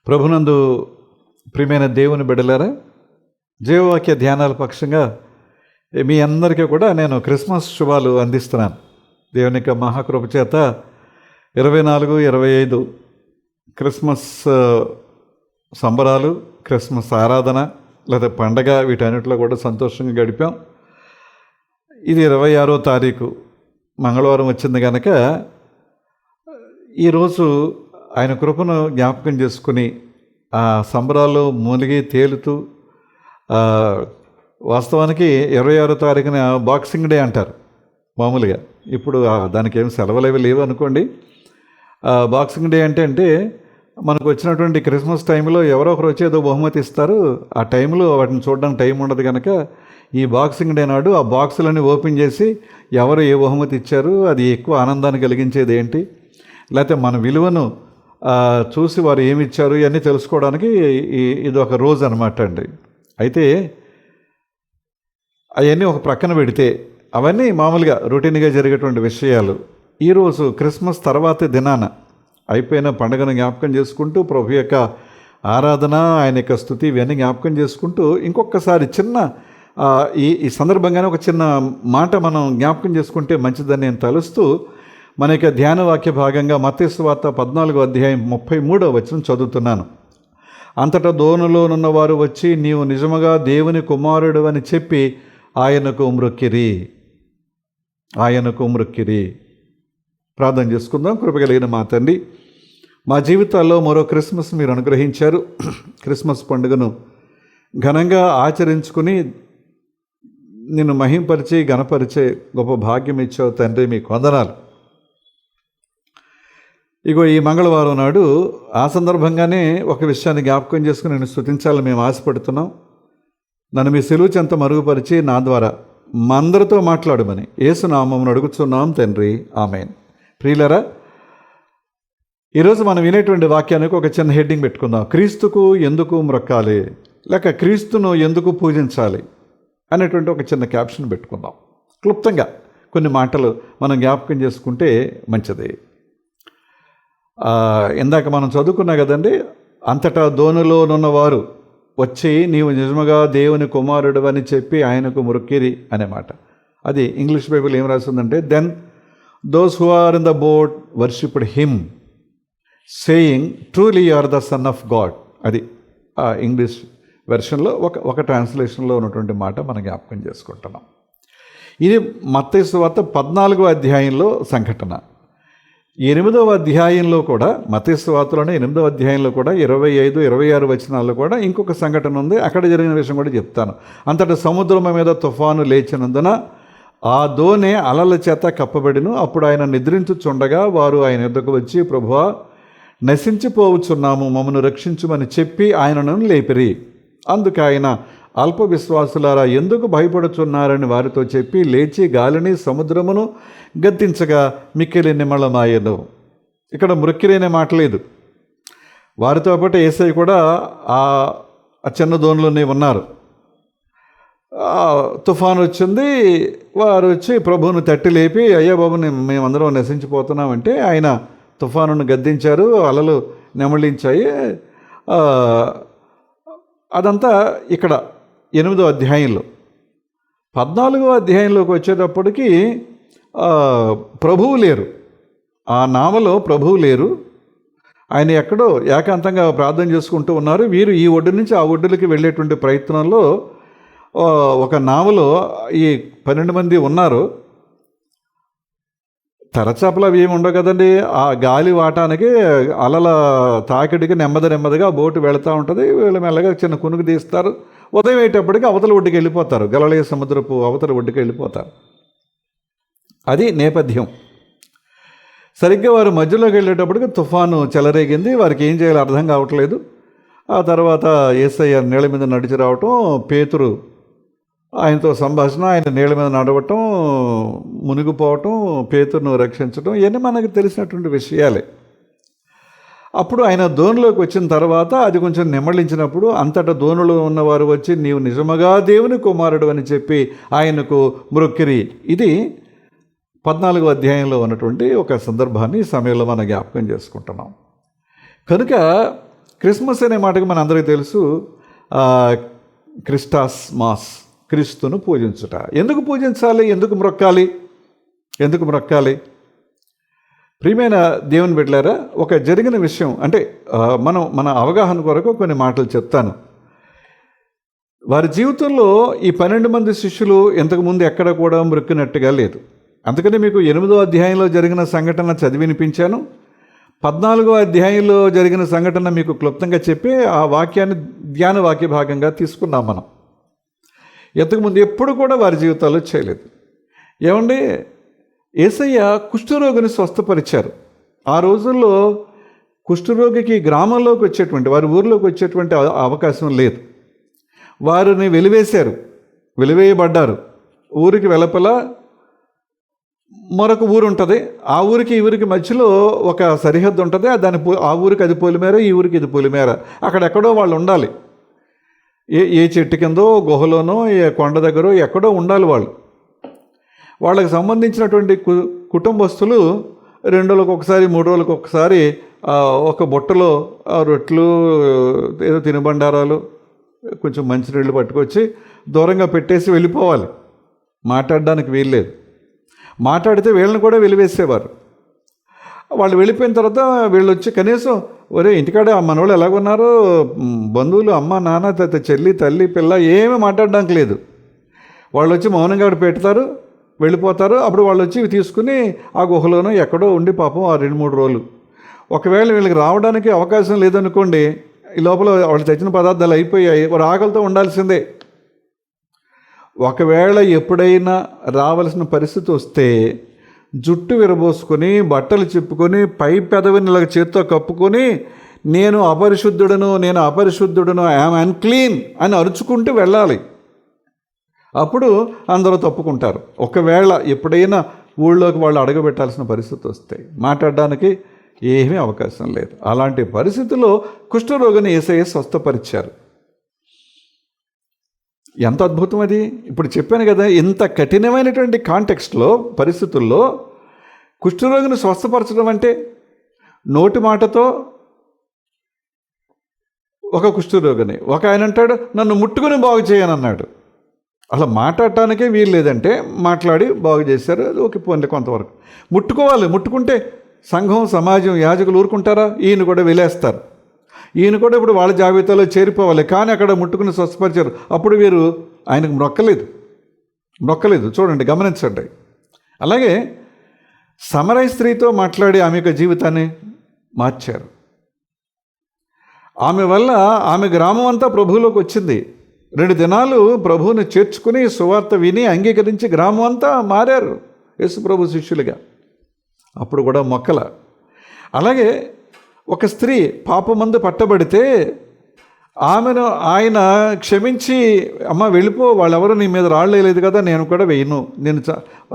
ప్రభునందు ప్రియమైన దేవుని బిడ్డలారా, జీవవాక్య ధ్యానాల పక్షంగా మీ అందరికీ కూడా నేను క్రిస్మస్ శుభాలు అందిస్తున్నాను. దేవుని యొక్క మహాకృప చేత 24, 25 క్రిస్మస్ సంబరాలు, క్రిస్మస్ ఆరాధన లేదా పండగ వీటన్నిటిలో కూడా సంతోషంగా గడిపాం. ఇది 26వ తారీఖు మంగళవారం వచ్చింది కనుక ఈరోజు ఆయన కృపను జ్ఞాపకం చేసుకుని ఆ సంబరాల్లో మూలిగి తేలుతూ, వాస్తవానికి 26వ తారీఖున బాక్సింగ్ డే అంటారు మామూలుగా. ఇప్పుడు దానికి ఏమి సెలవులు లేవు అనుకోండి. బాక్సింగ్ డే అంటే మనకు వచ్చినటువంటి క్రిస్మస్ టైంలో ఎవరో ఒకరు వచ్చి ఏదో బహుమతి ఇస్తారు. ఆ టైంలో వాటిని చూడడానికి టైం ఉండదు కనుక ఈ బాక్సింగ్ డే నాడు ఆ బాక్సులన్నీ ఓపెన్ చేసి ఎవరు ఏ బహుమతి ఇచ్చారు, అది ఎక్కువ ఆనందాన్ని కలిగించేది ఏంటి, లేకపోతే మన విలువను చూసి వారు ఏమి ఇచ్చారు ఇవన్నీ తెలుసుకోవడానికి ఇది ఒక రోజు అనమాట అండి. అయితే అవన్నీ ఒక ప్రక్కన పెడితే అవన్నీ మామూలుగా రొటీన్గా జరిగేటువంటి విషయాలు. ఈరోజు క్రిస్మస్ తర్వాత దినాన అయిపోయిన పండుగను జ్ఞాపకం చేసుకుంటూ ప్రభు యొక్క ఆరాధన, ఆయన యొక్క స్తుతి ఇవన్నీ జ్ఞాపకం చేసుకుంటూ ఇంకొకసారి చిన్న ఈ సందర్భంగానే ఒక చిన్న మాట మనం జ్ఞాపకం చేసుకుంటే మంచిదని నేను తలుస్తూ మన యొక్క ధ్యాన వాక్య భాగంగా మత్తయి సువార్త 14వ అధ్యాయం 33వ వచనం చదువుతున్నాను. అంతటా దోణిలోనున్న వారు వచ్చి, నీవు నిజముగా దేవుని కుమారుడు అని చెప్పి ఆయనకు మ్రొక్కిరి. ప్రార్థన చేసుకుందాం. కృపగలిగిన మా తండ్రి, మా జీవితాల్లో మరో క్రిస్మస్ మీరు అనుగ్రహించారు. క్రిస్మస్ పండుగను ఘనంగా ఆచరించుకుని నిన్ను మహింపరిచి ఘనపరిచే గొప్ప భాగ్యం ఇచ్చావు తండ్రి, మీకు వందనాలు. ఇగో ఈ మంగళవారం నాడు ఆ సందర్భంగానే ఒక విషయాన్ని జ్ఞాపకం చేసుకుని నేను స్తుతించాలని మేము ఆశపడుతున్నాం. నన్ను మీ సెలువు చెంత మరుగుపరిచి నా ద్వారా మా అందరితో మాట్లాడమని యేసు నామమున అడుగుతున్నాం తండ్రి, ఆమేన్. ప్రియులరా, ఈరోజు మనం వినేటువంటి వాక్యానికి ఒక చిన్న హెడ్డింగ్ పెట్టుకుందాం. క్రీస్తుకు ఎందుకు మ్రొక్కాలి, లేక క్రీస్తును ఎందుకు పూజించాలి అనేటువంటి ఒక చిన్న క్యాప్షన్ పెట్టుకుందాం. క్లుప్తంగా కొన్ని మాటలు మనం జ్ఞాపకం చేసుకుంటే మంచిది. ఇందాక మనం చదువుకున్నా కదండి, అంతటా దోణిలోనున్న వారు వచ్చి నీవు నిజముగా దేవుని కుమారుడు అని చెప్పి ఆయనకు మ్రొక్కిరి అనే మాట. అది ఇంగ్లీష్ బైబిల్ ఏం రాస్తుందంటే, then those who are in the boat worshipped him saying truly you are the son of God. అది ఇంగ్లీష్ వెర్షన్లో ఒక ట్రాన్స్లేషన్లో ఉన్నటువంటి మాట మనం జ్ఞాపకం చేసుకుంటున్నాం. ఇది మత్తయి సువార్త 14వ అధ్యాయంలో సంఘటన. 8వ అధ్యాయంలో కూడా, మత్తయి సువార్తలోనే 8వ అధ్యాయంలో కూడా 25, 26 వచనాల్లో కూడా ఇంకొక సంఘటన ఉంది. అక్కడ జరిగిన విషయం కూడా చెప్తాను. అంతటా సముద్రం మీద తుఫాను లేచినందున ఆ దోణి అలల చేత కప్పబడిను. అప్పుడు ఆయన నిద్రించుచుండగా వారు ఆయన యొద్దకు వచ్చి, ప్రభువా, నశించిపోవచ్చున్నాము, మమ్మను రక్షించుమని చెప్పి ఆయనను లేపిరి. అందుకు ఆయన, అల్ప విశ్వాసులారా, ఎందుకు భయపడుచున్నారని వారితో చెప్పి లేచి గాలిని సముద్రమును గద్దించగా మిక్కిలి నిమ్మళమాయెను. ఇక్కడ మ్రొక్కిరైన మాట లేదు. వారితో పాటు యేసయ్య కూడా ఆ చిన్న దోణిలోనే ఉన్నారు. తుఫాను వచ్చింది. వారు వచ్చి ప్రభువును తట్టి లేపి, అయ్యా బాబు, మేమందరం నశించిపోతున్నామంటే ఆయన తుఫానును గద్దించారు, అలలు నెమళించాయి. అదంతా ఇక్కడ 8వ అధ్యాయంలో. 14వ అధ్యాయంలోకి వచ్చేటప్పటికి ప్రభువు లేరు, ఆ నామలో ప్రభువు లేరు. ఆయన ఎక్కడో ఏకాంతంగా ప్రార్థన చేసుకుంటూ ఉన్నారు. వీరు ఈ ఒడ్డు నుంచి ఆ ఒడ్డులకి వెళ్ళేటువంటి ప్రయత్నంలో ఒక నావలో ఈ 12 మంది ఉన్నారు. తెరచాపలు అవి ఏమి ఉండవు కదండి. ఆ గాలి వాటానికి, అలల తాకిడికి నెమ్మదిగా బోటు వెళుతూ ఉంటుంది. వీళ్ళు మెల్లగా చిన్న కునుకు తీస్తారు. ఉదయం అయ్యేటప్పటికి అవతల ఒడ్డుకి వెళ్ళిపోతారు, గలిలయ సముద్రపు అవతల ఒడ్డుకి వెళ్ళిపోతారు. అది నేపథ్యం. సరిగ్గా వారు మధ్యలోకి వెళ్ళేటప్పటికి తుఫాను చెలరేగింది. వారికి ఏం చేయాలో అర్థం కావట్లేదు. ఆ తర్వాత యేసయ్య నీళ్ళ మీద నడిచి రావటం, పేతురు ఆయనతో సంభాషణ, ఆయన నీళ్ళ మీద నడవటం, మునిగిపోవటం, పేతురును రక్షించడం, ఇవన్నీ మనకు తెలిసినటువంటి విషయాలే. అప్పుడు ఆయన దోణిలోకి వచ్చిన తర్వాత అది కొంచెం నెమ్మళించినప్పుడు అంతటా దోణిలో ఉన్నవారు వచ్చి, నీవు నిజముగా దేవుని కుమారుడు అని చెప్పి ఆయనకు మ్రొక్కిరి. ఇది 14వ అధ్యాయంలో ఉన్నటువంటి ఒక సందర్భాన్ని ఈ సమయంలో మనం జ్ఞాపకం చేసుకుంటున్నాం. కనుక క్రిస్మస్ అనే మాటకు మన అందరికీ తెలుసు, క్రిస్టాస్ మాస్, క్రీస్తును పూజించుట. ఎందుకు పూజించాలి? ఎందుకు మ్రొక్కాలి? ప్రియమైన దేవుని బిడ్డలారా, ఒక జరిగిన విషయం అంటే మన అవగాహన కొరకు కొన్ని మాటలు చెప్తాను. వారి జీవితంలో ఈ 12 మంది శిష్యులు ఇంతకుముందు ఎక్కడ కూడా మ్రొక్కినట్టుగా లేదు. అందుకని మీకు 8వ అధ్యాయంలో జరిగిన సంఘటన చదివి వినిపించాను. 14వ అధ్యాయంలో జరిగిన సంఘటన మీకు క్లుప్తంగా చెప్పి ఆ వాక్యాన్ని ధ్యాన వాక్య భాగంగా తీసుకున్నాం మనం. ఇంతకుముందు ఎప్పుడు కూడా వారి జీవితాల్లో చేయలేదు. ఏమండి, యేసయ్య కుష్ఠరోగిని స్వస్థపరిచారు. ఆ రోజుల్లో కుష్ఠరోగికి గ్రామంలోకి వచ్చేటువంటి, వారి ఊరిలోకి వచ్చేటువంటి అవకాశం లేదు. వారిని వెలివేయబడ్డారు. ఊరికి వెలుపల మరొక ఊరు ఉంటుంది. ఆ ఊరికి ఈ ఊరికి మధ్యలో ఒక సరిహద్దు ఉంటుంది. ఆ ఊరికి అది పొలిమేర, ఈ ఊరికి ఇది పొలిమేర. అక్కడెక్కడో వాళ్ళు ఉండాలి. ఏ చెట్టు కిందో, గుహలోనో, ఏ కొండ దగ్గర ఎక్కడో ఉండాలి వాళ్ళు. వాళ్ళకి సంబంధించినటువంటి కుటుంబస్తులు 2 రోజులకు ఒకసారి, 3 రోజులకు ఒకసారి ఒక బుట్టలో రొట్టెలు, ఏదో తినుబండారాలు, కొంచెం మంచినీళ్ళు పట్టుకొచ్చి దూరంగా పెట్టేసి వెళ్ళిపోవాలి. మాట్లాడడానికి వీల్లేదు. మాట్లాడితే వీళ్ళని కూడా వెలివేసేవారు. వాళ్ళు వెళ్ళిపోయిన తర్వాత వీళ్ళు వచ్చి కనీసం ఒరే ఇంటికాడ మనోళ్ళు ఎలాగున్నారు, బంధువులు, అమ్మ నాన్న, చెల్లి, తల్లి, పిల్ల ఏమీ మాట్లాడడానికి లేదు. వాళ్ళు వచ్చి మౌనంగా పెడతారు, వెళ్ళిపోతారు. అప్పుడు వాళ్ళు వచ్చి తీసుకుని ఆ గుహలోనో ఎక్కడో ఉండి పాపం ఆ 2-3 రోజులు. ఒకవేళ వీళ్ళకి రావడానికి అవకాశం లేదనుకోండి, ఈ లోపల వాళ్ళు తెచ్చిన పదార్థాలు అయిపోయాయి, వారు ఆకలితో ఉండాల్సిందే. ఒకవేళ ఎప్పుడైనా రావాల్సిన పరిస్థితి వస్తే జుట్టు విరబోసుకొని, బట్టలు చెప్పుకొని, పై పెదవిని ఇలా చేత్తో కప్పుకొని, నేను అపరిశుద్ధుడను, ఐఎమ్ అన్క్లీన్ అని అరుచుకుంటూ వెళ్ళాలి. అప్పుడు అందరూ తప్పుకుంటారు. ఒకవేళ ఎప్పుడైనా ఊళ్ళోకి వాళ్ళు అడగబెట్టాల్సిన పరిస్థితి వస్తే మాట్లాడడానికి ఏమీ అవకాశం లేదు. అలాంటి పరిస్థితుల్లో కుష్ఠరోగిని యేసయ్య స్వస్థపరిచారు. ఎంత అద్భుతం అది! ఇప్పుడు చెప్పాను కదా, ఇంత కఠినమైనటువంటి కాంటెక్స్ట్లో, పరిస్థితుల్లో కుష్ఠరోగిని స్వస్థపరచడం అంటే, నోటి మాటతో ఒక కుష్ఠరోగిని, ఒక ఆయన అంటాడు నన్ను ముట్టుకుని బాగు చేయనన్నాడు. అలా మాట్లాడటానికే వీలు లేదంటే మాట్లాడి బాగు చేశారు. అది ఓకే, పోన్లే కొంతవరకు. ముట్టుకుంటే సంఘం, సమాజం, యాజకులు ఊరుకుంటారా? ఈయన కూడా వెలేస్తారు. ఈయన కూడా ఇప్పుడు వాళ్ళ జాబితాలో చేరిపోవాలి. కానీ అక్కడ ముట్టుకుని స్వస్థపరిచారు. అప్పుడు వీరు ఆయనకు మొక్కలేదు. చూడండి, గమనించండి. అలాగే సమరయ స్త్రీతో మాట్లాడి ఆమె యొక్క జీవితాన్ని మార్చారు. ఆమె వల్ల ఆమె గ్రామం అంతా ప్రభువులోకి వచ్చింది. 2 దినాలు ప్రభువుని చేర్చుకుని సువార్త విని అంగీకరించి గ్రామం అంతా మారారు యేసు ప్రభు శిష్యులుగా. అప్పుడు కూడా మొక్కల. అలాగే ఒక స్త్రీ పాపమందు పట్టబడితే ఆమెను ఆయన క్షమించి, అమ్మ వెళ్ళిపో, వాళ్ళెవరూ నీ మీద రాళ్ళు వేయలేదు కదా, నేను కూడా వేయను, నేను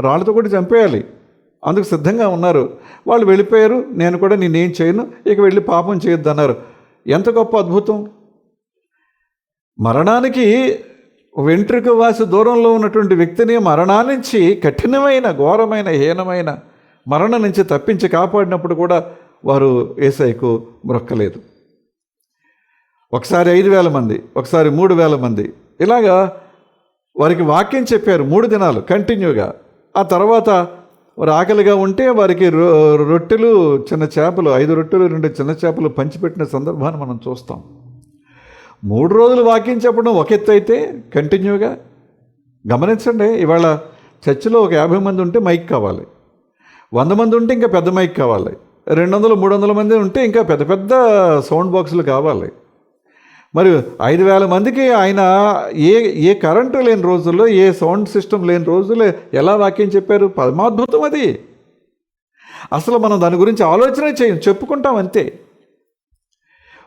రాళ్ళతో కూడా చంపేయాలి, అందుకు సిద్ధంగా ఉన్నారు. వాళ్ళు వెళ్ళిపోయారు, నేను కూడా నేనేం చేయను, ఇక వెళ్ళి పాపం చేయొద్దు అన్నారు. ఎంత గొప్ప అద్భుతం! మరణానికి వెంట్రుక వాసి దూరంలో ఉన్నటువంటి వ్యక్తిని మరణాన్నించి, కఠినమైన, ఘోరమైన, హీనమైన మరణం నుంచి తప్పించి కాపాడినప్పుడు కూడా వారు యేసయ్యకు మ్రొక్కలేదు. ఒకసారి 5,000 మంది, ఒకసారి 3,000 మంది, ఇలాగా వారికి వాక్యం చెప్పారు 3 దినాలు కంటిన్యూగా. ఆ తర్వాత వారు ఆకలిగా ఉంటే వారికి రొట్టెలు, చిన్న చేపలు, 5 రొట్టెలు 2 చిన్న చేపలు పంచిపెట్టిన సందర్భాన్ని మనం చూస్తాం. 3 రోజులు వాక్యం చెప్పడం ఒక ఎత్తు అయితే, కంటిన్యూగా గమనించండి. ఇవాళ చర్చిలో ఒక 50 మంది ఉంటే మైక్ కావాలి, 100 మంది ఉంటే ఇంకా పెద్ద మైక్ కావాలి, 200-300 మంది ఉంటే ఇంకా పెద్ద పెద్ద సౌండ్ బాక్సులు కావాలి. మరి 5,000 మందికి ఆయన ఏ కరెంటు లేని రోజుల్లో, ఏ సౌండ్ సిస్టమ్ లేని రోజుల్లో ఎలా వాక్యం చెప్పారు? పరమాద్భుతం అది. అసలు మనం దాని గురించి ఆలోచన చెప్పుకుంటాం అంతే.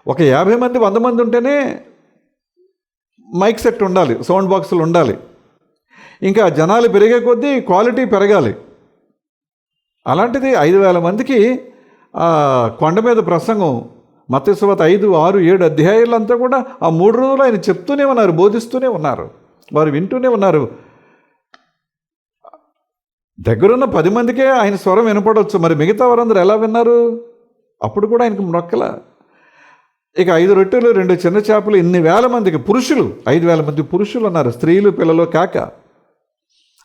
ఒక 50 మంది 100 మంది ఉంటేనే మైక్ సెట్ ఉండాలి, సౌండ్ బాక్సులు ఉండాలి, ఇంకా జనాలు పెరిగే కొద్దీ క్వాలిటీ పెరగాలి. అలాంటిది 5,000 మందికి కొండ మీద ప్రసంగం, మత్తయి సువార్త 5, 6, 7 అధ్యాయాలంతా కూడా ఆ 3 రోజులు ఆయన చెప్తూనే ఉన్నారు, బోధిస్తూనే ఉన్నారు, వారు వింటూనే ఉన్నారు. దగ్గరున్న 10 మందికే ఆయన స్వరం వినపడవచ్చు, మరి మిగతా వారందరూ ఎలా విన్నారు? అప్పుడు కూడా ఆయనకు మొక్కల. ఇక 5 రొట్టెలు 2 చిన్న చేపలు ఇన్ని వేల మందికి పురుషులు, 5,000 మంది పురుషులు ఉన్నారు, స్త్రీలు పిల్లలు కాక.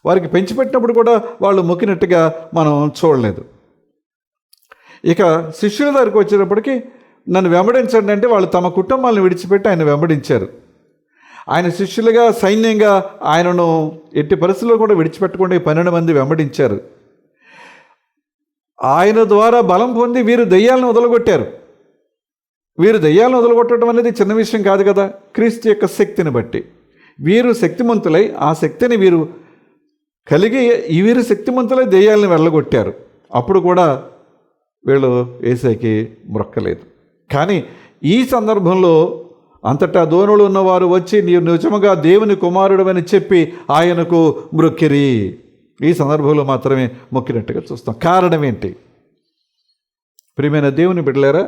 వారికి పెంచిపెట్టినప్పుడు కూడా వాళ్ళు మొక్కినట్టుగా మనం చూడలేదు. ఇక శిష్యుల దగ్గరికి వచ్చేటప్పటికి నన్ను వెంబడించండి అంటే వాళ్ళు తమ కుటుంబాలను విడిచిపెట్టి ఆయన వెంబడించారు. ఆయన శిష్యులుగా సైన్యంగా ఆయనను ఎట్టి పరిస్థితుల్లో కూడా విడిచిపెట్టకుండా 12 మంది వెంబడించారు. ఆయన ద్వారా బలం పొంది వీరు దెయ్యాలను వదలగొట్టారు. వీరు దెయ్యాలను వదలగొట్టడం అనేది చిన్న విషయం కాదు కదా. క్రీస్తు యొక్క శక్తిని బట్టి వీరు శక్తిమంతులై ఆ శక్తిని వీరు కలిగి వీరు శక్తిమంతులై దెయ్యాలను వెళ్ళగొట్టారు. అప్పుడు కూడా వీళ్ళు యేసుకి మొక్కలేదు. కానీ ఈ సందర్భంలో అంతటా దోణులు ఉన్నవారు వచ్చి నీవు నిజముగా దేవుని కుమారుడవని చెప్పి ఆయనకు మ్రొక్కిరి. ఈ సందర్భంలో మాత్రమే మొక్కినట్టుగా చూస్తాం. కారణం ఏంటి? ప్రియమైన దేవుని బిడ్డలారా,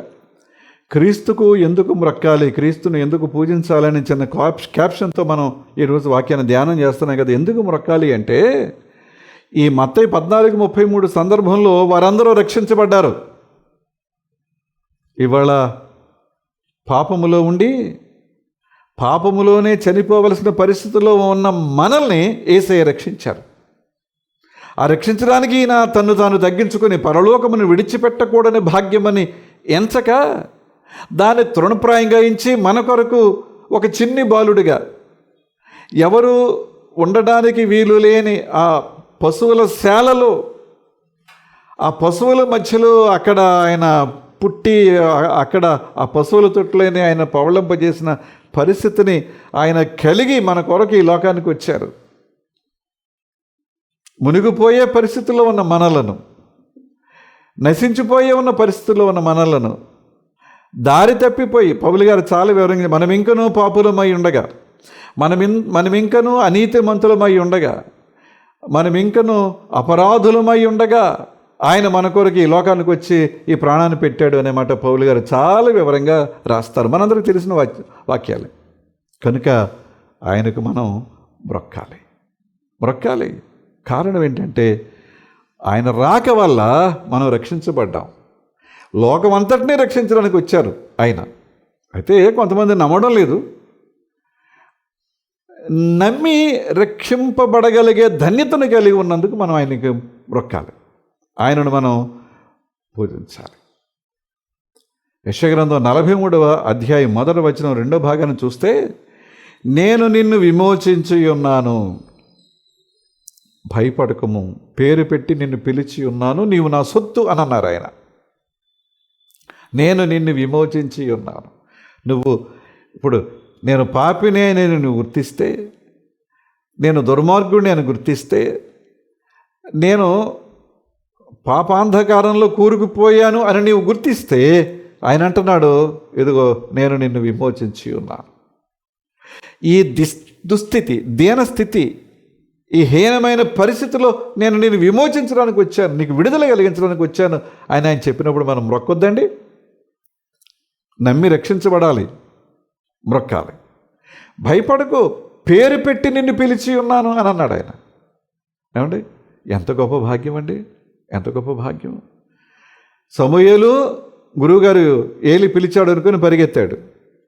క్రీస్తుకు ఎందుకు మ్రొక్కాలి, క్రీస్తును ఎందుకు పూజించాలని చిన్న క్యాప్షన్తో మనం ఈరోజు వాక్యాన్ని ధ్యానం చేస్తున్నాం కదా. ఎందుకు మ్రొక్కాలి అంటే ఈ మత్తయి 14:33 సందర్భంలో వారందరూ రక్షించబడ్డారు. ఇవాళ పాపములో ఉండి పాపములోనే చనిపోవలసిన పరిస్థితుల్లో ఉన్న మనల్ని యేసయ్య రక్షించారు. ఆ రక్షించడానికి ఈయన తన్ను తాను తగ్గించుకొని పరలోకమును విడిచిపెట్టకూడని భాగ్యమని ఎంచక దాన్ని తృణప్రాయంగా ఎంచి మన కొరకు ఒక చిన్ని బాలుడిగా, ఎవరు ఉండడానికి వీలు లేని ఆ పశువుల శాలలో, ఆ పశువుల మధ్యలో అక్కడ ఆయన పుట్టి అక్కడ ఆ పశువుల తొట్టులోనే ఆయన పవళింపజేసిన పరిస్థితిని ఆయన కలిగి మన కొరకు ఈ లోకానికి వచ్చారు. మునిగిపోయే పరిస్థితుల్లో ఉన్న మనలను, నశించిపోయే ఉన్న పరిస్థితుల్లో ఉన్న మనలను, దారి తప్పిపోయి పౌలు గారు చాలా వివరంగా మనం ఇంకనూ పాపులమై ఉండగా, మనం ఇంకనూ అనీతిమంతులమై ఉండగా, మనం ఇంకనూ అపరాధులమై ఉండగా ఆయన మన కొరకు ఈ లోకానికి వచ్చి ఈ ప్రాణాన్ని పెట్టాడు అనే మాట పౌలు గారు చాలా వివరంగా రాస్తారు. మనందరికీ తెలిసిన వాక్యాలే. కనుక ఆయనకు మనం బ్రొక్కాలి. కారణం ఏంటంటే ఆయన రాక వల్ల మనం రక్షించబడ్డాం. లోకం అంతటినీ రక్షించడానికి వచ్చారు ఆయన. అయితే కొంతమంది నమ్మడం లేదు. నమ్మి రక్షింపబడగలిగే ధన్యతను కలిగి ఉన్నందుకు మనం ఆయనకి బ్రొక్కాలి, ఆయనను మనం పూజించాలి. యెషయా గ్రంథం 43వ అధ్యాయం 1వ వచనం 2వ భాగాన్ని చూస్తే, నేను నిన్ను విమోచించి ఉన్నాను, భయపడకము, పేరు పెట్టి నిన్ను పిలిచి ఉన్నాను, నీవు నా సొత్తు అని అన్నారు ఆయన. నేను నిన్ను విమోచించి ఉన్నాను. నువ్వు ఇప్పుడు నేను పాపినే నేను గుర్తిస్తే, నేను దుర్మార్గుడిని అని గుర్తిస్తే, నేను పాపాంధకారంలో కూరుకుపోయాను అని నీవు గుర్తిస్తే ఆయన అంటున్నాడు, ఇదిగో నేను నిన్ను విమోచించి ఉన్నాను. ఈ దుస్థితి, దీనస్థితి, ఈ హీనమైన పరిస్థితిలో నేను నిన్ను విమోచించడానికి వచ్చాను, నీకు విడుదల కలిగించడానికి వచ్చాను ఆయన చెప్పినప్పుడు మనం మ్రొక్కొద్దండి. నమ్మి రక్షించబడాలి, మ్రొక్కాలి. భయపడకు, పేరు పెట్టి నిన్ను పిలిచి ఉన్నాను అని అన్నాడు ఆయన. ఏమండి, ఎంత గొప్ప భాగ్యం అండి, ఎంత గొప్ప భాగ్యం. సమూయేలు గురువుగారు ఏలి పిలిచాడు అనుకుని పరిగెత్తాడు.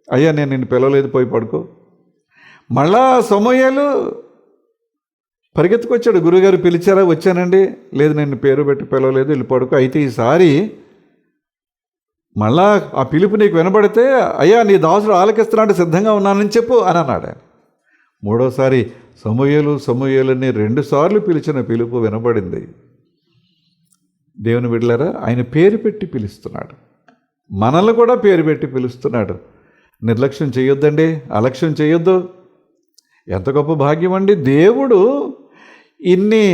అయ్యా నేను నిన్ను పిలవలేదు, పోయి పడుకో. మళ్ళా సమూయేలు పరిగెత్తుకొచ్చాడు, గురువుగారు పిలిచారా, వచ్చానండి, లేదు నేను పేరు పెట్టి పిలవలేదు, వెళ్ళి పడుకో. అయితే ఈసారి మళ్ళా ఆ పిలుపు నీకు వినబడితే, అయ్యా నీ దాసుడు ఆలకిస్తున్నాడు, సిద్ధంగా ఉన్నానని చెప్పు అని అన్నాడు ఆయన. మూడోసారి సమూయేలుని 2 సార్లు పిలిచిన పిలుపు వినబడింది. దేవుని బిడ్డలారా, ఆయన పేరు పెట్టి పిలుస్తున్నాడు, మనల్ని కూడా పేరు పెట్టి పిలుస్తున్నాడు. నిర్లక్ష్యం చేయొద్దండి, అలక్ష్యం చేయొద్దు. ఎంత గొప్ప భాగ్యం అండి. దేవుడు ఇన్ని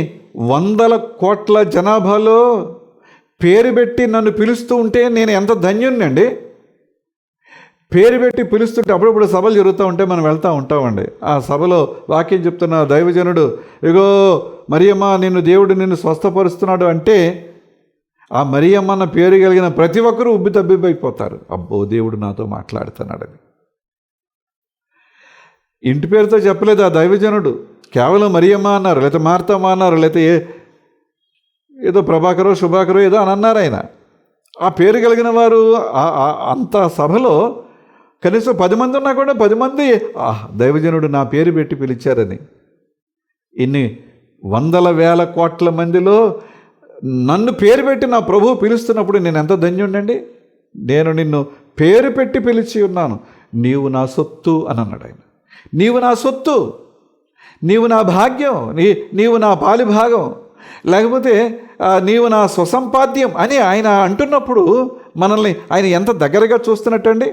100 కోట్ల జనాభాలో పేరు పెట్టి నన్ను పిలుస్తూ ఉంటే నేను ఎంత ధన్యుణ్ణండి. పేరు పెట్టి పిలుస్తుంటే అప్పుడప్పుడు సభలు జరుగుతూ ఉంటే మనం వెళ్తూ ఉంటామండి. ఆ సభలో వాక్యం చెప్తున్న దైవజనుడు, ఇగో మరియమ్మ నిన్ను దేవుడు నిన్ను స్వస్థపరుస్తున్నాడు అంటే ఆ మరియమ్మ అన్న పేరు కలిగిన ప్రతి ఒక్కరూ ఉబ్బి తబ్బిబ్బైపోతారు. అబ్బో దేవుడు నాతో మాట్లాడుతున్నాడని. ఇంటి పేరుతో చెప్పలేదు ఆ దైవజనుడు, కేవలం మరియమ్మ అన్నారు, లేకపోతే మార్తమ్మ అన్నారు, లేకపోతే ఏదో ప్రభాకరో శుభాకరో ఏదో అని అన్నారు ఆయన. ఆ పేరు కలిగిన వారు అంత సభలో కనీసం 10 మంది ఉన్నా కూడా 10 మంది దైవజనుడు నా పేరు పెట్టి పిలిచారని. ఇన్ని వందల వేల కోట్ల మందిలో నన్ను పేరు పెట్టి నా ప్రభువు పిలుస్తున్నప్పుడు నేను ఎంత ధన్యుడండి. నేను నిన్ను పేరు పెట్టి పిలిచి ఉన్నాను, నీవు నా సొత్తు అని అన్నాడు ఆయన. నీవు నా సొత్తు, నీవు నా భాగ్యం, నీవు నా పాలి భాగం, లేకపోతే నీవు నా స్వసంపాద్యం అని ఆయన అంటున్నప్పుడు మనల్ని ఆయన ఎంత దగ్గరగా చూస్తున్నట్టండి.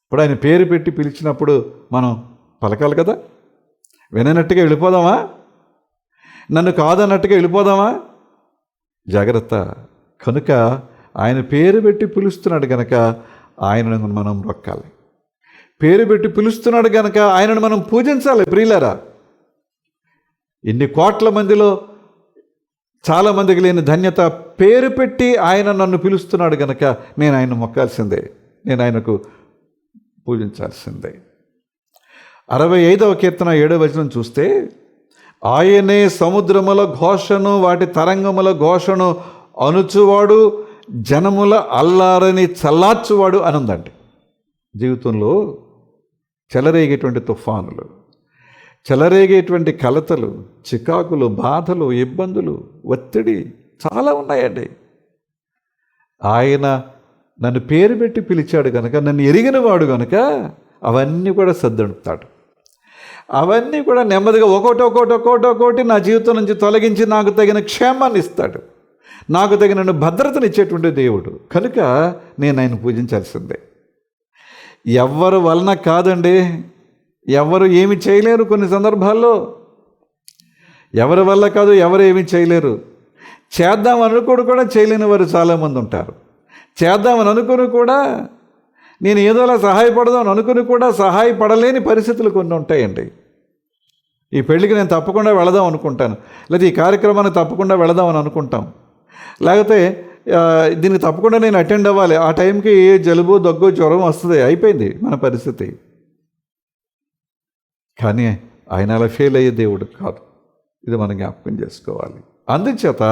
ఇప్పుడు ఆయన పేరు పెట్టి పిలిచినప్పుడు మనం పలకాలి కదా. విననట్టుగా వెళ్ళిపోదామా? నన్ను కాదన్నట్టుగా వెళ్ళిపోదామా? జాగ్రత్త. కనుక ఆయన పేరు పెట్టి పిలుస్తున్నాడు కనుక ఆయనను మనం మొక్కాలి. పేరు పెట్టి పిలుస్తున్నాడు కనుక ఆయనను మనం పూజించాలి. ప్రియులారా, ఇన్ని కోట్ల మందిలో చాలామందికి లేని ధన్యత, పేరు పెట్టి ఆయన నన్ను పిలుస్తున్నాడు కనుక నేను ఆయన మొక్కాల్సిందే, నేను ఆయనకు పూజించాల్సిందే. 65వ కీర్తన 7వ వచనం చూస్తే, ఆయనే సముద్రముల ఘోషను వాటి తరంగముల ఘోషను అణుచువాడు, జనముల అల్లారని చల్లార్చువాడు అని ఉందండి. జీవితంలో చెలరేగేటువంటి తుఫానులు, చెలరేగేటువంటి కలతలు, చికాకులు, బాధలు, ఇబ్బందులు, ఒత్తిడి చాలా ఉన్నాయండి. ఆయన నన్ను పేరు పెట్టి పిలిచాడు కనుక, నన్ను ఎరిగిన వాడు కనుక అవన్నీ కూడా సర్దుతాడు. అవన్నీ కూడా నెమ్మదిగా ఒక్కోటి నా జీవితం నుంచి తొలగించి నాకు తగిన క్షేమాన్ని ఇస్తాడు, నాకు తగిన భద్రతనిచ్చేటువంటి దేవుడు. కనుక నేను ఆయన పూజించాల్సిందే. ఎవరి వలన కాదండి, ఎవరు ఏమి చేయలేరు. కొన్ని సందర్భాల్లో ఎవరి వల్ల కాదు, ఎవరు ఏమి చేయలేరు. చేద్దాం అనుకోడు కూడా చేయలేని వారు చాలామంది ఉంటారు. చేద్దామని అనుకుని కూడా, నేను ఏదోలా సహాయపడదామని అనుకుని కూడా సహాయపడలేని పరిస్థితులు కొన్ని ఉంటాయండి. ఈ పెళ్ళికి నేను తప్పకుండా వెళదాం అనుకుంటాను, లేదా ఈ కార్యక్రమానికి తప్పకుండా వెళదామని అనుకుంటాం, లేకపోతే దీనికి తప్పకుండా నేను అటెండ్ అవ్వాలి. ఆ టైంకి జలుబు, దగ్గు, జ్వరం వస్తుంది, అయిపోయింది మన పరిస్థితి. కానీ ఆయన అలా ఫెయిల్ అయ్యే దేవుడు కాదు. ఇది మనం జ్ఞాపకం చేసుకోవాలి. అందుచేత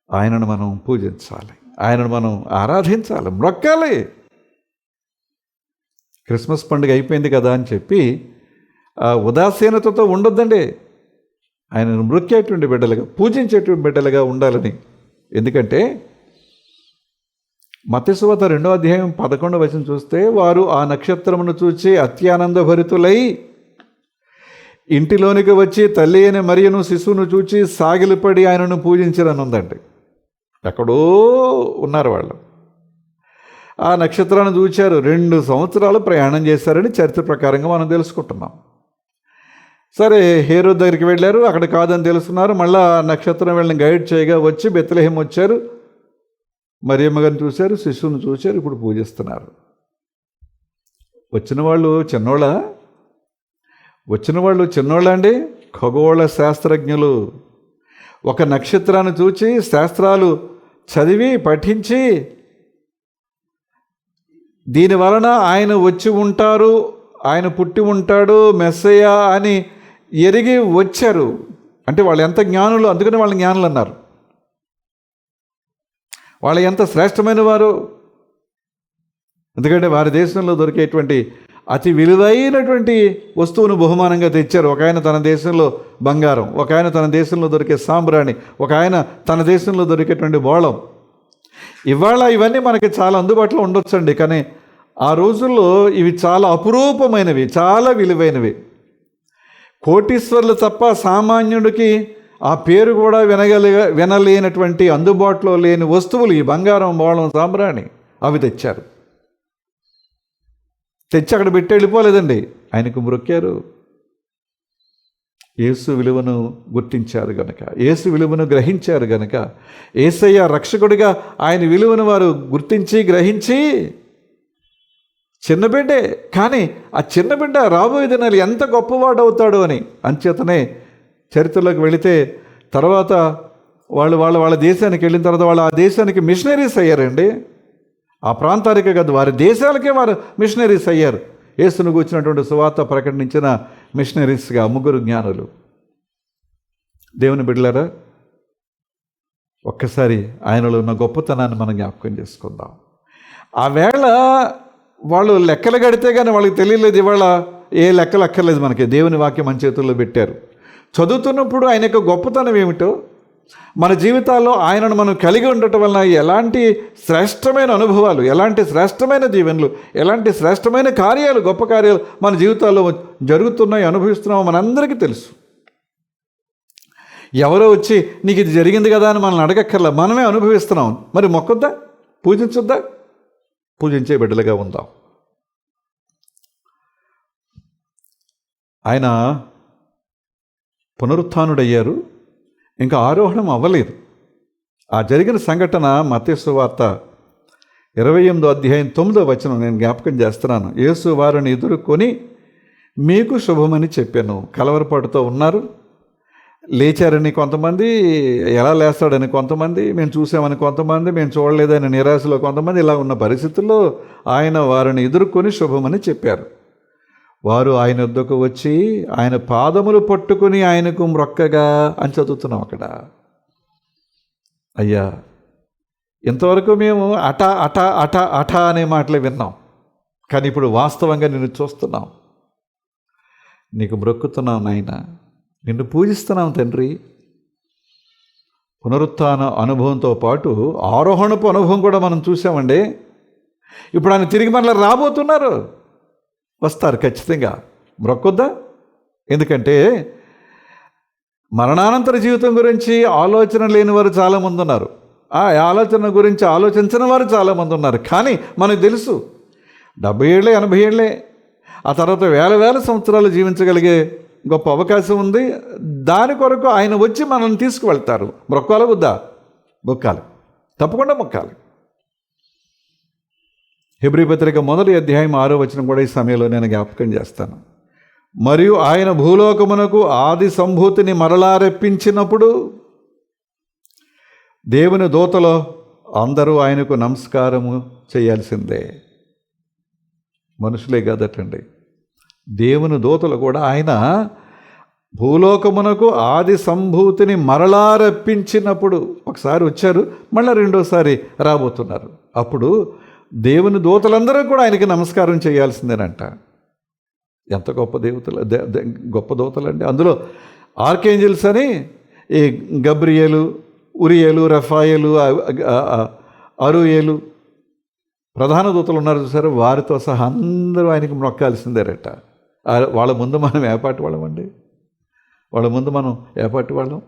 ఆయనను మనం పూజించాలి, ఆయనను మనం ఆరాధించాలి, మొక్కాలి. క్రిస్మస్ పండుగ అయిపోయింది కదా అని చెప్పి ఉదాసీనతతో ఉండొద్దండి. ఆయనను మొక్కేటువంటి బిడ్డలుగా, పూజించేటువంటి బిడ్డలుగా ఉండాలని. ఎందుకంటే మత్తయి సువార్త 2వ అధ్యాయం 11వ వచనం చూస్తే, వారు ఆ నక్షత్రమును చూచి అత్యానంద భరితులై ఇంటిలోనికి వచ్చి తల్లి అయిన మరియను శిశువును చూచి సాగిలపడి ఆయనను పూజించిరని ఉందండి. ఎక్కడో ఉన్నారు వాళ్ళు. ఆ నక్షత్రాన్ని చూచారు, 2 సంవత్సరాలు ప్రయాణం చేశారని చరిత్ర ప్రకారంగా మనం తెలుసుకుంటున్నాం. సరే, హేరోదు దగ్గరికి వెళ్ళారు, అక్కడ కాదని తెలుసుకున్నారు. మళ్ళీ ఆ నక్షత్రం వీళ్ళని గైడ్ చేయగా వచ్చి బెత్లెహేం వచ్చారు, మరియమ్మ గారిని చూశారు, శిశువును చూశారు, ఇప్పుడు పూజిస్తున్నారు. వచ్చిన వాళ్ళు చిన్నోళ్ళ అండి, ఖగోళ శాస్త్రజ్ఞులు. ఒక నక్షత్రాన్ని చూచి శాస్త్రాలు చదివి పఠించి దీని వలన ఆయన వచ్చి ఉంటారు, ఆయన పుట్టి ఉంటాడు, మెస్సయ్య అని ఎరిగి వచ్చారు. అంటే వాళ్ళు ఎంత జ్ఞానులు, అందుకని వాళ్ళని జ్ఞానులు అన్నారు. వాళ్ళు ఎంత శ్రేష్టమైన వారు. ఎందుకంటే వారి దేశంలో దొరికేటువంటి అతి విలువైనటువంటి వస్తువును బహుమానంగా తెచ్చారు. ఒక ఆయన తన దేశంలో బంగారం, ఒక ఆయన తన దేశంలో దొరికే సాంబ్రాణి, ఒక ఆయన తన దేశంలో దొరికేటువంటి బోళం. ఇవాళ ఇవన్నీ మనకి చాలా అందుబాటులో ఉండొచ్చండి, కానీ ఆ రోజుల్లో ఇవి చాలా అపురూపమైనవి, చాలా విలువైనవి. కోటీశ్వర్లు తప్ప సామాన్యుడికి ఆ పేరు కూడా వినలేనటువంటి, అందుబాటులో లేని వస్తువులు ఈ బంగారం, బోళం, సాంబ్రాణి. అవి తెచ్చి అక్కడ పెట్టి వెళ్ళిపోలేదండి, ఆయనకు మొక్కారు. యేసు విలువను గుర్తించారు గనక, యేసు విలువను గ్రహించారు గనక, యేసయ్య రక్షకుడిగా ఆయన విలువను వారు గుర్తించి గ్రహించి, చిన్న బిడ్డే కానీ ఆ చిన్న బిడ్డ రాబోయే దినాలు ఎంత గొప్పవాడు అవుతాడు అని. అంచేతనే చరిత్రలోకి వెళితే తర్వాత వాళ్ళ దేశానికి వెళ్ళిన తర్వాత వాళ్ళు ఆ దేశానికి మిషనరీస్ అయ్యారండి. ఆ ప్రాంతానికే కాదు, వారి దేశాలకే వారు మిషనరీస్ అయ్యారు. యేసును కూర్చున్నటువంటి సువార్త ప్రకటించిన మిషనరీస్గా 3 జ్ఞానులు. దేవుని బిడ్డలారా, ఒక్కసారి ఆయనలో ఉన్న గొప్పతనాన్ని మనం జ్ఞాపకం చేసుకుందాం. ఆ వేళ వాళ్ళు లెక్కలు కడితే కానీ వాళ్ళకి తెలియలేదు. ఇవాళ ఏ లెక్కలు అక్కర్లేదు మనకి, దేవుని వాక్యం మన చేతుల్లో పెట్టారు. చదువుతున్నప్పుడు ఆయన యొక్క గొప్పతనం ఏమిటో, మన జీవితాల్లో ఆయనను మనం కలిగి ఉండటం వలన ఎలాంటి శ్రేష్టమైన అనుభవాలు, ఎలాంటి శ్రేష్టమైన దీవెనలు, ఎలాంటి శ్రేష్టమైన కార్యాలు, గొప్ప కార్యాలు మన జీవితాల్లో జరుగుతున్నాయి, అనుభవిస్తున్నామో మనందరికీ తెలుసు. ఎవరో వచ్చి నీకు ఇది జరిగింది కదా అని మనల్ని అడగక్కర్లా, మనమే అనుభవిస్తున్నాం. మరి మొక్కొద్దా, పూజించొద్దా? పూజించే బిడ్డలుగా ఉందాం. ఆయన పునరుత్థానుడయ్యారు, ఇంకా ఆరోహణం అవ్వలేదు. ఆ జరిగిన సంఘటన మత్తయి సువార్త 28వ అధ్యాయం 9వ వచనం నేను జ్ఞాపకం చేస్తున్నాను. యేసు వారిని ఎదుర్కొని మీకు శుభమని చెప్పాను. కలవరపాటుతో ఉన్నారు, లేచారని కొంతమంది, ఎలా లేస్తాడని కొంతమంది, మేము చూసామని కొంతమంది, మేము చూడలేదని నిరాశలో కొంతమంది, ఇలా ఉన్న పరిస్థితుల్లో ఆయన వారిని ఎదుర్కొని శుభమని చెప్పారు. వారు ఆయన వద్దకు వచ్చి ఆయన పాదములు పట్టుకుని ఆయనకు మ్రొక్కగా అని చదువుతున్నాం అక్కడ. అయ్యా, ఇంతవరకు మేము అట అట అట అట అనే మాటలే విన్నాం, కానీ ఇప్పుడు వాస్తవంగా నిన్ను చూస్తున్నాం, నీకు మ్రొక్కుతున్నాం నాయన, నిన్ను పూజిస్తున్నాం తండ్రి. పునరుత్థాన అనుభవంతో పాటు ఆరోహణపు అనుభవం కూడా మనం చూసామండి. ఇప్పుడు ఆయన తిరిగి మనలో రాబోతున్నారు, వస్తారు ఖచ్చితంగా. మ్రొక్కొద్దా? ఎందుకంటే మరణానంతర జీవితం గురించి ఆలోచన లేని వారు చాలామంది ఉన్నారు, ఆ ఆలోచన గురించి ఆలోచించిన వారు చాలామంది ఉన్నారు. కానీ మనకు తెలుసు 70 ఏళ్ళే 80 ఏళ్ళే, ఆ తర్వాత వేల సంవత్సరాలు జీవించగలిగే గొప్ప అవకాశం ఉంది. దాని కొరకు ఆయన వచ్చి మనల్ని తీసుకువెళ్తారు. మొక్కాలి వద్దా? మొక్కాలి, తప్పకుండా మొక్కాలి. హెబ్రీ పత్రిక 1వ అధ్యాయం 6వ వచనం కూడా ఈ సమయంలో నేను జ్ఞాపకం చేస్తాను. మరియు ఆయన భూలోకమునకు ఆది సంభూతిని మరలా రెప్పించినప్పుడు దేవుని దూతలో అందరూ ఆయనకు నమస్కారము చేయాల్సిందే. మనుషులే కాదటండి, దేవుని దూతలు కూడా ఆయన భూలోకమునకు ఆది సంభూతిని మరలా రప్పించినప్పుడు, ఒకసారి వచ్చారు, మళ్ళీ రెండోసారి రాబోతున్నారు. అప్పుడు దేవుని దూతలందరూ కూడా ఆయనకి నమస్కారం చేయాల్సిందేనంట. ఎంత గొప్ప దేవతలు, గొప్ప దూతలండి. అందులో ఆర్కేంజల్స్ అని ఈ గబ్రియేలు, ఉరియేలు, రఫాయేలు, అరుయేలు ప్రధాన దూతలు ఉన్నారు చూసారు, వారితో సహా అందరూ ఆయనకి మొక్కాల్సిందేరట. వాళ్ళ ముందు మనం ఏపాటి వాళ్ళమండి, వాళ్ళ ముందు మనం ఏపాటి వాళ్ళం?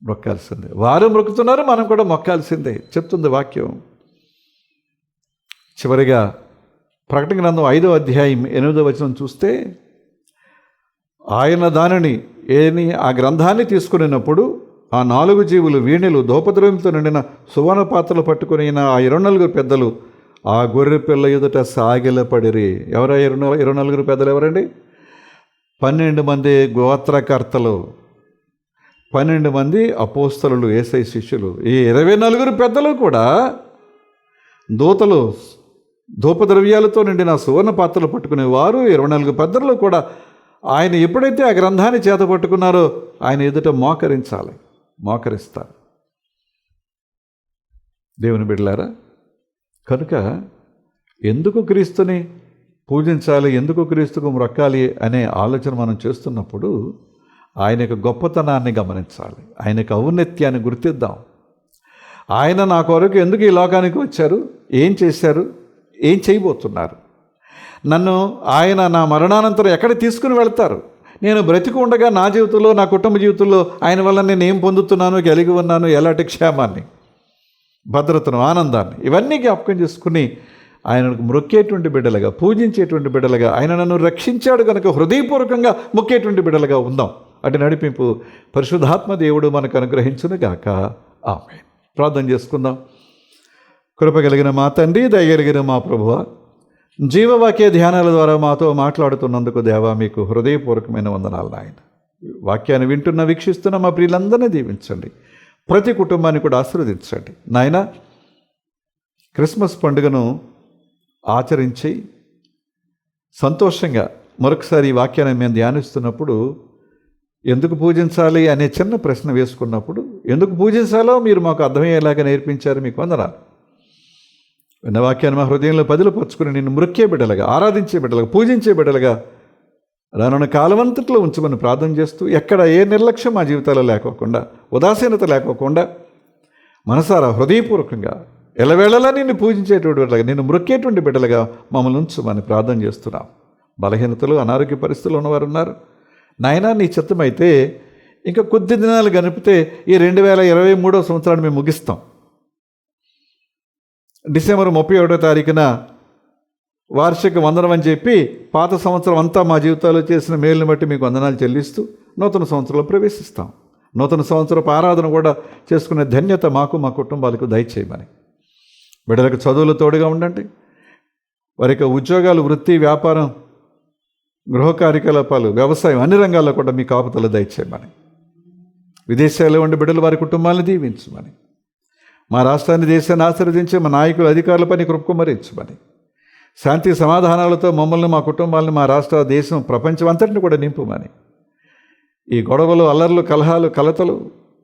మొక్కాల్సిందే. వారు మొక్కుతున్నారు, మనం కూడా మొక్కాల్సిందే చెప్తుంది వాక్యం. చివరిగా ప్రకటన గ్రంథం 5వ అధ్యాయం 8వ వచనం చూస్తే, ఆయన దానిని ఆ గ్రంథాన్ని తీసుకునినప్పుడు ఆ 4 జీవులు వీణులు ధూపద్రవ్యంతో నిండిన సువర్ణ పాత్రలు పట్టుకుని ఆ 24 పెద్దలు ఆ గొర్రె పిల్ల ఎదుట సాగిలపడిరి. ఎవరా 24 పెద్దలు? ఎవరండి? 12 మంది గోత్రకర్తలు, 12 మంది అపోస్తలులు, యేసయ్య శిష్యులు. ఈ 24 పెద్దలు కూడా దూతలు ధూపద్రవ్యాలతో నిండిన సువర్ణ పాత్రలు పట్టుకునేవారు. 24 పెద్దలు కూడా ఆయన ఎప్పుడైతే ఆ గ్రంథాన్ని చేత పట్టుకున్నారో ఆయన ఎదుట మోకరిస్తారు. దేవుని బిడ్డలారా, కనుక ఎందుకు క్రీస్తుని పూజించాలి, ఎందుకు క్రీస్తుకు మ్రొక్కాలి అనే ఆలోచన మనం చేస్తున్నప్పుడు ఆయన యొక్క గొప్పతనాన్ని గమనించాలి, ఆయన యొక్క ఔన్నత్యాన్ని గుర్తిద్దాం. ఆయన నా కొరకు ఎందుకు ఈ లోకానికి వచ్చారు, ఏం చేశారు, ఏం చేయబోతున్నారు, నన్ను ఆయన నా మరణానంతరం ఎక్కడ తీసుకుని వెళ్తారు, నేను బ్రతికి ఉండగా నా జీవితంలో, నా కుటుంబ జీవితంలో ఆయన వల్ల నేను ఏం పొందుతున్నాను, కలిగి ఉన్నాను, ఎలాంటి క్షేమాన్ని, భద్రతను, ఆనందాన్ని, ఇవన్నీ జ్ఞాపకం చేసుకుని ఆయనకు మొక్కేటువంటి బిడ్డలుగా, పూజించేటువంటి బిడ్డలుగా, ఆయన నన్ను రక్షించాడు కనుక హృదయపూర్వకంగా మొక్కేటువంటి బిడ్డలుగా ఉందాం. అటు నడిపింపు పరిశుద్ధాత్మ దేవుడు మనకు అనుగ్రహించును గాక. ఆమేన్. ప్రార్థన చేసుకుందాం. కృప కలిగిన మా తండ్రి, దయగలిగిన మా ప్రభువా, జీవవాక్య ధ్యానాల ద్వారా మాతో మాట్లాడుతున్నందుకు దేవా మీకు హృదయపూర్వకమైన వందనాలు నాయన. వాక్యాన్ని వింటున్న, వీక్షిస్తున్న మా ప్రియులందరినీ దీవించండి, ప్రతి కుటుంబాన్ని కూడా ఆశీర్వదించండి నాయన. క్రిస్మస్ పండుగను ఆచరించి సంతోషంగా మరొకసారి ఈ వాక్యాన్ని మేము ధ్యానిస్తున్నప్పుడు ఎందుకు పూజించాలి అనే చిన్న ప్రశ్న వేసుకున్నప్పుడు ఎందుకు పూజించాలో మీరు మాకు అర్థమయ్యేలాగా నేర్పించారు, మీకు వందనాలు. విన్న వాక్యాన్ని మా హృదయంలో పదిలపరుచుకుని నిన్ను మృక్కే బిడ్డలుగా, ఆరాధించే బిడ్డలుగా, పూజించే బిడ్డలుగా రానున్న కాలమంతట్లో ఉంచమని ప్రార్థన చేస్తూ, ఎక్కడ ఏ నిర్లక్ష్యం మా జీవితాల్లో లేకోకుండా, ఉదాసీనత లేకోకుండా, మనసారా హృదయపూర్వకంగా ఎల్లవేళలా నిన్ను పూజించేటువంటి బిడ్డలుగా, నిన్ను మృక్కేటువంటి బిడ్డలుగా మమ్మల్ని ఉంచమని ప్రార్థన చేస్తున్నాం. బలహీనతలు, అనారోగ్య పరిస్థితులు ఉన్నవారు ఉన్నారు. నాయనా, నీ చిత్తమైతే ఇంకా కొద్ది దినాలు గడిపితే ఈ 2023వ సంవత్సరాన్ని మేము ముగిస్తాం. డిసెంబర్ 31వ తారీఖున వార్షిక వందనం అని చెప్పి పాత సంవత్సరం అంతా మా జీవితాల్లో చేసిన మేలుని బట్టి మీకు వందనాలు చెల్లిస్తూ నూతన సంవత్సరంలో ప్రవేశిస్తాం. నూతన సంవత్సరపు ఆరాధన కూడా చేసుకునే ధన్యత మాకు, మా కుటుంబాలకు దయచేయమని. బిడ్డలకు చదువులు తోడుగా ఉండండి. వారికి ఉద్యోగాలు, వృత్తి, వ్యాపారం, గృహ కార్యకలాపాలు, వ్యవసాయం అన్ని రంగాల్లో కూడా మీ కాపుదల దయచేయమని. విదేశాల్లో ఉండి బిడ్డలు వారి కుటుంబాలను దీవించమని. మా రాష్ట్రాన్ని, దేశాన్ని ఆశీర్వదించి మా నాయకులు, అధికారుల పని కృపకుమరించమని. శాంతి సమాధానాలతో మమ్మల్ని, మా కుటుంబాలను, మా రాష్ట్ర, దేశం, ప్రపంచం అంతటిని కూడా నింపుమని. ఈ గొడవలు, అల్లర్లు, కలహాలు, కలతలు,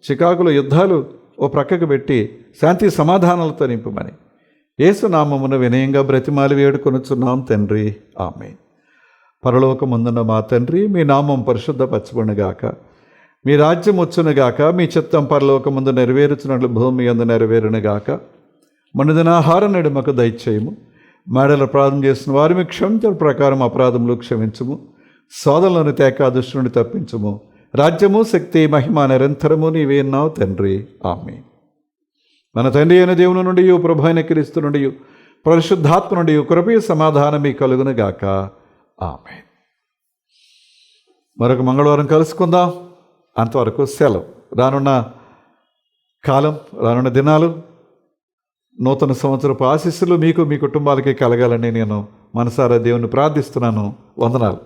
చికాకులు, యుద్ధాలు ఓ ప్రక్కకు పెట్టి శాంతి సమాధానాలతో నింపుమని యేసు నామమున వినయంగా బ్రతిమాలి వేడుకొనుచున్నాం తండ్రి. ఆమేన్. పరలోకమందున్న మా తండ్రి, మీ నామం పరిశుద్ధపరచబడునుగాక, మీ రాజ్యం వచ్చునుగాక, మీ చిత్తం పరలోకమందు నెరవేరుచున్నట్లు భూమి యందు నెరవేరునుగాక. మనుదినాహారం నేడు మాకు దయచేయము. మేడల అపరాధం చేసిన వారు మీ క్షమించిన ప్రకారం అపరాధములు క్షమించుము. సోదరులను తేక దుష్టు నుండి తప్పించుము. రాజ్యము, శక్తి, మహిమ నిరంతరము నీవేన్నావు తండ్రి. ఆమేన్. మన తండ్రి అయిన దేవుని నుండి, ప్రభు అయిన క్రీస్తు నుండి, పరిశుద్ధాత్మ నుండి కృపయు సమాధానం మీ కలుగునుగాక. ఆమేన్. మరొక మంగళవారం కలుసుకుందాం. అంతవరకు సెలవు. రానున్న కాలం, రానున్న దినాలు, నూతన సంవత్సరపు ఆశీస్సులు మీకు, మీ కుటుంబాలకి కలగాలని నేను మనసారా దేవుని ప్రార్థిస్తున్నాను. వందనాలు.